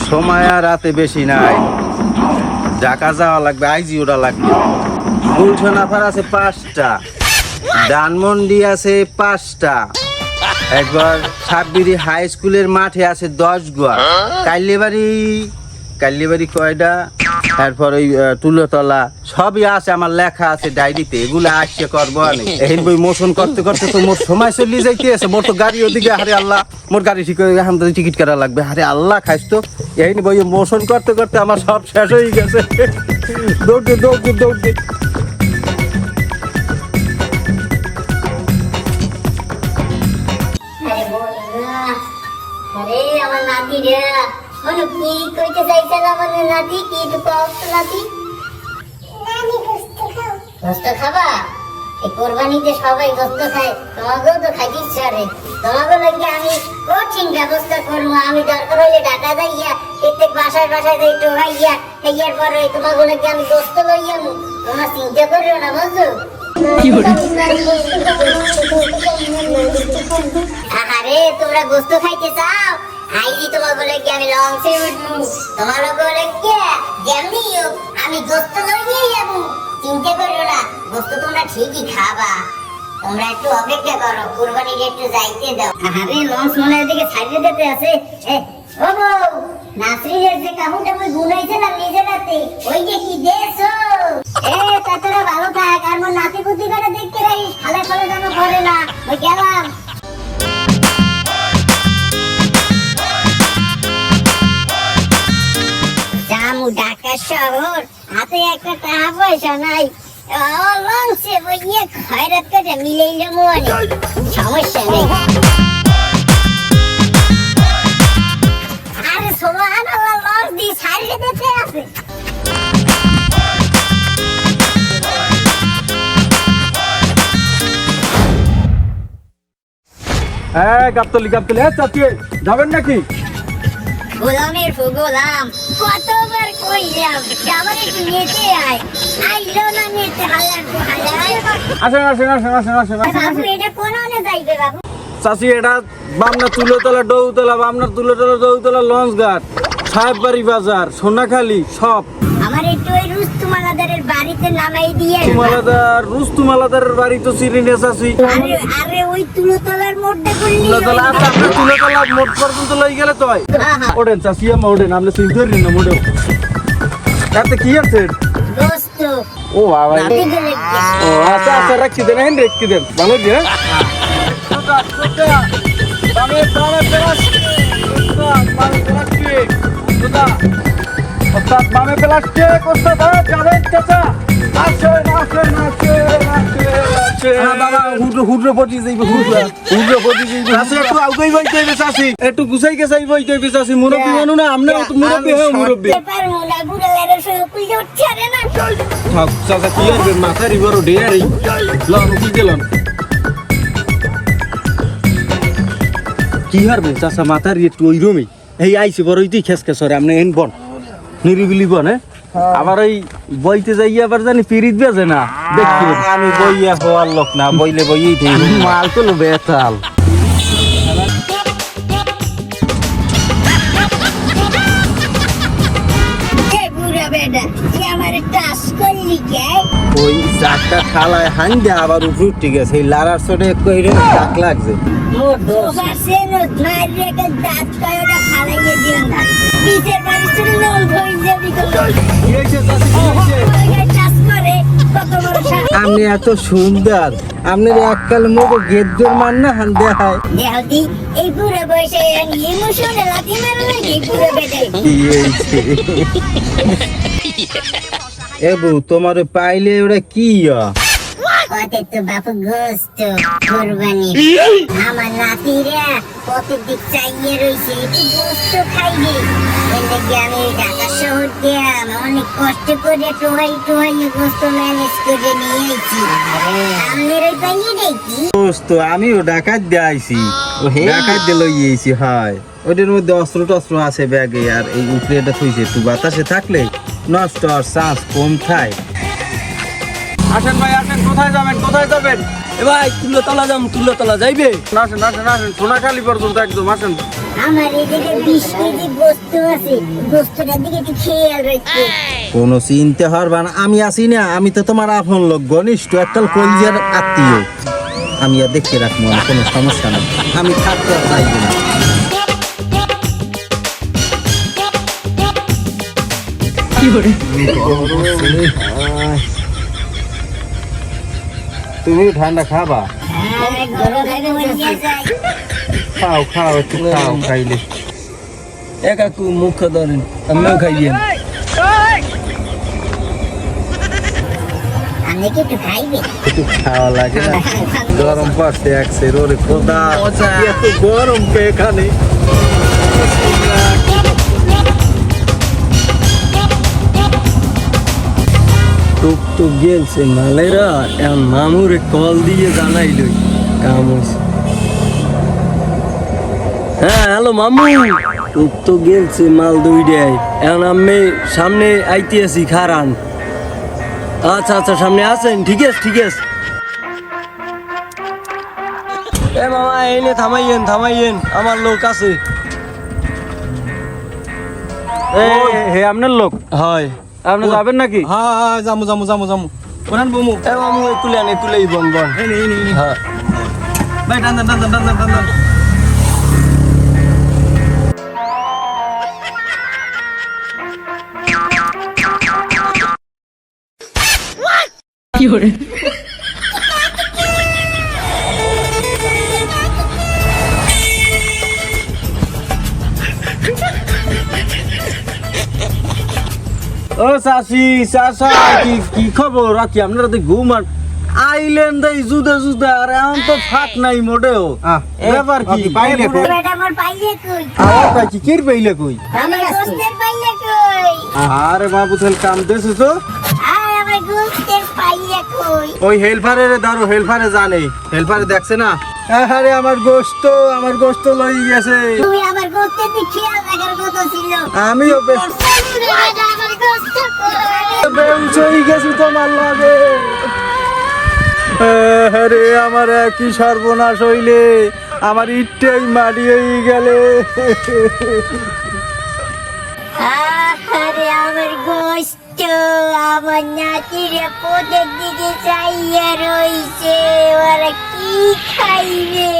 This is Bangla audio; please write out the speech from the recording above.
সময় আর রাতে বেশি নাই, ঢাকা যাওয়া লাগবে, আইজি ওটা লাগবে। গুলশানাফার আছে 5টা, ধানমন্ডি আছে 5টা, একবার সাববিরি হাই স্কুলের মাঠে আছে 10 গোয়া, কাল্লিবাড়ি কয়টা, তারপর ওই তুলোতলা সবই আছে, আমার লেখা আছে ডায়েরিতে, এগুলো আসছে করবো আমি। এই বই মোশন করতে করতে তো মোর সময় চলে যাইতে আছে, মোর তো গাড়ি ওদিকে, হারে আল্লাহ মোর গাড়ি ঠিক হয়ে এখন টিকিট কাটা লাগবে, হারে আল্লাহ খাইস তো। এই বই মোশন করতে করতে আমার সব শেষ হয়ে গেছে। দৌড়তে দৌড়তে দৌড়তে আরে আমার নাতি রে, মনে কি কইতে চাইছেন আমার নাতি? কি একটু কষ্ট নাতি? নানি গোস্ত খাও। গোস্ত খাবা? এই কোরবানিতে সবাই গোস্ত খায়, তোমাকেও তো খাইতে ইচ্ছা রে। তোমাকে লাগে আমি কঠিন ব্যবস্থা করবো, আমি দরকার হলে ঢাকা যাইয়া প্রত্যেক বাসায় বাসায় যাই টোহাইয়া, খাইয়ার পরে তোমাকে লাগে আমি গোস্ত লইয়া তোমার চিন্তা করিও না, বুঝছো? আরে তোমরা গোস্ত খাইতে চাও? আইজি তোমার বলে কি আমি লঞ্চে উঠবো, তোমার বলে কি যেমনি আমি গোস্ত লইয়ে যাবো, চিন্তা করো না, গোস্ত তোমরা ঠিকই খাবা। তোমরা একটু অপেক্ষা করো, কুরবানির একটু যাইতে দাও। আরে লঞ্চ মনে দিকে ছাড়িয়ে দিতে আছে। ও বউ, নাসরিনের যে কাহুটা মই গুনাইছে না নিজে রাতে, ওই যে কি দেছো? তাতরা ভালো থাক, আর মোর নাতি বুদ্ধি করে দেখতে রাখিস, খালে খালে যেন করে না। ওই গেলাম। জামু ঢাকা শহর, হাতে একটা টাকা পয়সা নাই, লঞ্চে বইয়ে খয়রাত করে মিলেই যাবো, সমস্যা নেই। আরে সুবহানাল্লাহ, লঞ্চ দিয়ে ছাড়িয়ে দিতে আছে। গাবতলি চাচি যাবেন নাকি? গোলামের গোলাম কতবার কইলাম আমার একটু নিতে আয়, আইলো না নিতে, হালার বাবু এটা কোন আনে যাইবে বাবু? চাচি এটা বামনা তুলোতলা ডৌতলা, বামনা তুলোতলা ডৌতলা লঞ্চ ঘাট, সাহেববাড়ি বাজার, সোনাখালী সব। আমার একটু ওই রুস্তুমালাদারের বাড়িতে নামাই দিয়ে। রুস্তুমালাদারের বাড়ি তো চিনি না চাচি। আরে ওই তুলোতলার মোড়টা করলি, তুলোতলা আছে, আপনি তুলোতলা মোড় পর্যন্ত লই গেলে তো হয়। ওঠেন চাচি, ওঠেন, আপনি চিন্তা করেন না মোড়েও। তাতে কি আছে? দোস্ত ও বাবা, ও আচ্ছা আচ্ছা, রাখছি দেন, রেখে দেন, ভালো যে বামে প্লাস্টিক ওস্তাদ যাবেন চাচা, একটু গুছাই গে যাইব, মুরব্বী মানু না, আপনি মুরব্বী হ্যাঁ মুরব্বী। চাচা কি আসবেন, মাথার বড় ডেয়ারি লন কি গেলাম, কি হারবেন চাচা, মাথার একটু ওই রুমই এই আইসি বড় ইতি খেস খেসরে আপনি এন বন নিরিবিলি বন। আবার ওই বইতে যাই আবার জানি পিরিত বেজে না, দেখি আমি বইয়া হওয়ার লোক না, বইলে বইয়েই মাল তো বেতাল। ওই চারটা থালায় হান দে আবার উপর ঠিক আছে, এই লারার চোটে কইরে ডাক লাগছে। আপনি এত সুন্দর, আপনার এককাল মুখ গেদ্দর মান না হান দেখায়। এই পুরো বয়সে এবু তোমার পাইলে ওরা কি ওতে তো বাপু গোস্ত কুরবানি, আমার নাতিরা প্রতিদিক চাইয়ে রইছে একটু গোস্ত খাইবে, এদিকে আমি ঢাকা শহর দিয়ে অনেক কষ্ট করে টোহাই গোস্ত ম্যানেজ করে নিয়ে আইছি। আপনার ওই পাইয়ে দেখি গোস্ত আমিও ডাকাত দিয়ে আইছি, ডাকাত দিয়ে লই আইছি। হয় ওটার মধ্যে অস্ত্র টস্ত্র আছে ব্যাগে, আর এই উপরে এটা থইছে, একটু বাতাসে থাকলে নষ্ট হওয়ার চান্স কম থাকে। আসেন ভাই আসেন, কোথায় যাবেন? এ ভাই তুলোতলা যাইবে? আসেন সোনাখালী পর্যন্ত একদম আসেন। আমার এদিকে 20 কেজি গোস্ত আছে, গোস্তটার দিকে একটু খেয়াল রাখবে। কোনো চিনতে পারবা না, আমি আছি না, আমি তো তোমার আপন লোক, ঘনিষ্ঠ একটা কলজের আত্মীয়। আমি আর দেখতে রাখবো না, কোনো সমস্যা নেই, আমি থাকতে আর চাইবো না। তুমি ঠান্ডা খাবা? হ্যাঁ, গরম খাইতে মন নিয়ে যায়। খাও খাও, একটু খাও, খাইলে কাকু মুখ ধরেন, আমিও খাইয়েন। আপনি কি একটু খাইবেন? একটু খাওয়া লাগে না, গরম পড়ছে এক সের, ওরে খোদা এত গরম কে এখানে। টুক টুক গেলছে মালেরা, এখন মামুরে কল দিয়ে জানাইল কাম হয়েছে। হ্যাঁ হ্যালো মামু, টুক তো গেলছে মাল দুইটাই, এখন আমি সামনে আইতে আছি, খারান। আচ্ছা আচ্ছা সামনে আছেন, ঠিক আছে ঠিক আছে। এ মামা এনে থামাইয়েন থামাইয়েন, আমার লোক আছে। হে আপনার লোক, হয় আপনি যাবেন নাকি? হ্যাঁ হ্যাঁ যামু যামু যামু যামু। কোনান বমু এ মামু তুলে তুলেই বন বন। হ্যাঁ ভাই টান টান টান টান টান টান। কি করে? ও চাচি চাচা, কি কি খবর? রাখি আপনারা তো ঘুমান আইলেন দেই জুদে জুদে, আর এখন তো ফাট নাই মোটেও। ব্যাপার কি? পাইলে কই? বেটা আমার পাইলে কই? আবার কই কি কির পাইলে কই? আমার গোস্তের পাইলে কই? আরে বাবু তেল কাম দেছো তো, আয় আমার গোস্তের পাইলে কই? ওই হেলপারের দাঁড়ো, হেলপারে জানে, হেলপারে দেখছে না। আরে আমার গোস্ত লই গেছে। তুমি আমার গোস্তের দিকে খেয়াল রাখার কথা ছিল। আমিও বেশ বেটা আমার গোস্ত কই? বেউস হয়ে গেছি তোমার লাগে। আরে আমার কি সর্বনাশ হইলে, আমার ইটটাই মাটি হয়ে গেলে। আরে আমার গোস্ত, আমার নাতিরে পোদের দিকে চাইয়া রইছে, ওরা কি খাইবে?